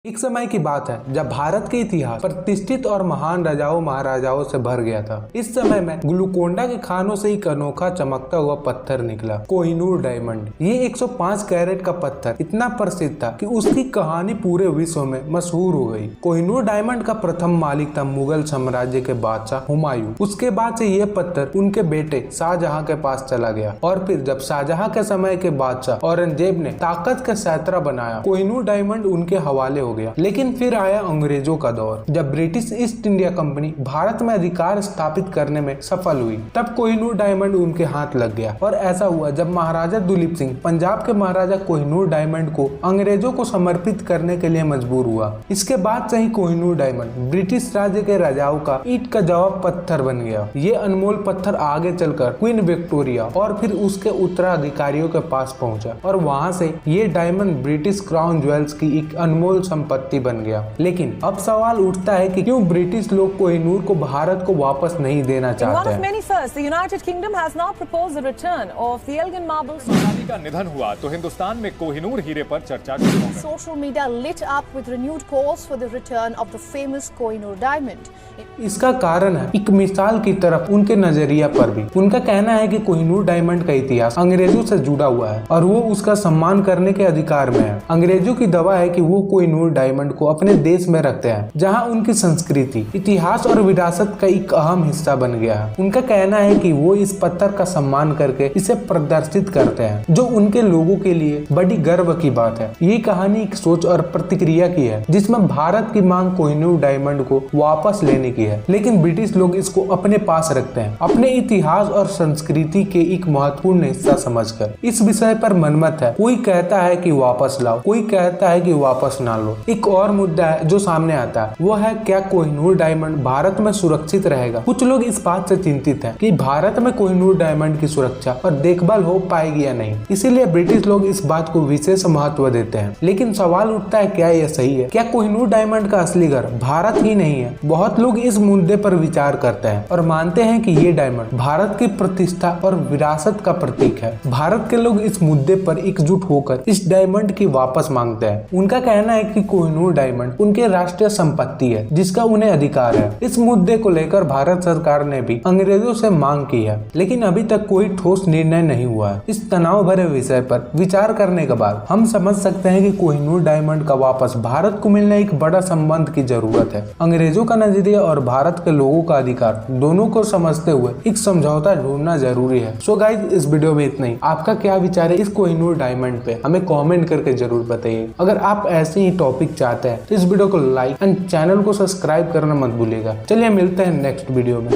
एक समय की बात है जब भारत के इतिहास प्रतिष्ठित और महान राजाओं महाराजाओं से भर गया था। इस समय में ग्लूकोंडा के खानों से एक अनोखा चमकता हुआ पत्थर निकला, कोहिनूर डायमंड। ये 105 कैरेट का पत्थर इतना प्रसिद्ध था कि उसकी कहानी पूरे विश्व में मशहूर हो गई। कोहिनूर डायमंड का प्रथम मालिक था मुगल साम्राज्य के बादशाह हुमायूं। उसके बाद से यह पत्थर उनके बेटे शाहजहां के पास चला गया और फिर जब शाहजहां के समय के बादशाह औरंगजेब ने ताकत का सैतरा बनाया, कोहिनूर डायमंड उनके हवाले हो गया। लेकिन फिर आया अंग्रेजों का दौर। जब British east India company Bharat में अधिकार स्थापित करने में सफल हुई, तब कोहिनूर डायमंड उनके हाथ लग गया। और ऐसा हुआ जब महाराजा दुलीप सिंह पंजाब के महाराजा कोहिनूर डायमंड को अंग्रेजों को समर्पित करने के लिए मजबूर हुआ। इसके बाद से ही कोहिनूर डायमंड ब्रिटिश राज्य के राजाओं का ईंट का जवाब पत्थर बन गया। ये अनमोल पत्थर आगे चलकर क्वीन विक्टोरिया और फिर उसके उत्तराधिकारियों के पास पहुंचा और वहां से ये डायमंड ब्रिटिश क्राउन ज्वेल्स की एक अनमोल संपत्ति बन गया। लेकिन अब सवाल उठता है कि क्यों ब्रिटिश लोग कोहिनूर को भारत को वापस नहीं देना चाहते हैं। सोनाली का निधन हुआ तो हिंदुस्तान में कोहिनूर हीरे पर चर्चा शुरू हो गई। Social media lit up with renewed calls for the return of the famous Kohinoor diamond. इसका कारण है एक मिसाल की तरफ उनके नजरिया पर भी। उनका कहना है कि कोहिनूर डायमंड का इतिहास अंग्रेजों से जुड़ा हुआ है और वो उसका सम्मान करने के अधिकार में है। अंग्रेजों की दावा है कि वो कोहिनूर डायमंड को अपने देश में रखते हैं, जहां उनकी संस्कृति, इतिहास और विरासत का एक अहम हिस्सा बन गया है। उनका कहना है कि वो इस पत्थर का सम्मान करके इसे प्रदर्शित करते हैं, जो उनके लोगों के लिए बड़ी गर्व की बात है। ये कहानी एक सोच और प्रतिक्रिया की है, जिसमें भारत की मांग कोहिनूर डायमंड को वापस लेने की है, लेकिन ब्रिटिश लोग इसको अपने पास रखते हैं, अपने इतिहास और संस्कृति के एक महत्वपूर्ण हिस्सा समझकर। इस विषय पर मनमत है। कोई कहता है कि वापस लाओ, कोई कहता है कि वापस ना लो। एक और मुद्दा है जो सामने आता है, वो है क्या कोहिनूर डायमंड भारत में सुरक्षित रहेगा। कुछ लोग इस बात से चिंतित हैं कि भारत में कोहिनूर डायमंड की सुरक्षा और देखभाल हो पाएगी या नहीं, इसीलिए ब्रिटिश लोग इस बात को विशेष महत्व देते हैं। लेकिन सवाल उठता है, क्या यह सही है? क्या कोहिनूर डायमंड का असली घर भारत ही नहीं है? बहुत लोग इस मुद्दे पर विचार करते हैं और मानते हैं कि ये डायमंड भारत की प्रतिष्ठा और विरासत का प्रतीक है। भारत के लोग इस मुद्दे पर एकजुट होकर इस डायमंड की वापस मांगते हैं। उनका कहना है कि कोहिनूर डायमंड उनके राष्ट्रीय संपत्ति है, जिसका उन्हें अधिकार है। इस मुद्दे को लेकर भारत सरकार ने भी अंग्रेजों से मांग की है, लेकिन अभी तक कोई ठोस निर्णय नहीं हुआ है। इस तनाव भरे विषय पर विचार करने के बाद हम समझ सकते हैं कि कोहिनूर डायमंड का वापस भारत को मिलने एक बड़ा संबंध की जरूरत है। अंग्रेजों का नजरिया और भारत के लोगों का अधिकार दोनों को समझते हुए एक समझौता ढूंढना जरूरी है। सो गाइस, इस वीडियो में इतना ही। आपका क्या विचार है इस कोहिनूर डायमंड पे? हमें कमेंट करके जरूर बताइए। अगर आप ऐसे ही टॉपिक चाहते हैं तो इस वीडियो को लाइक एंड चैनल को सब्सक्राइब करना मत भूलिएगा। चलिए मिलते हैं नेक्स्ट वीडियो में।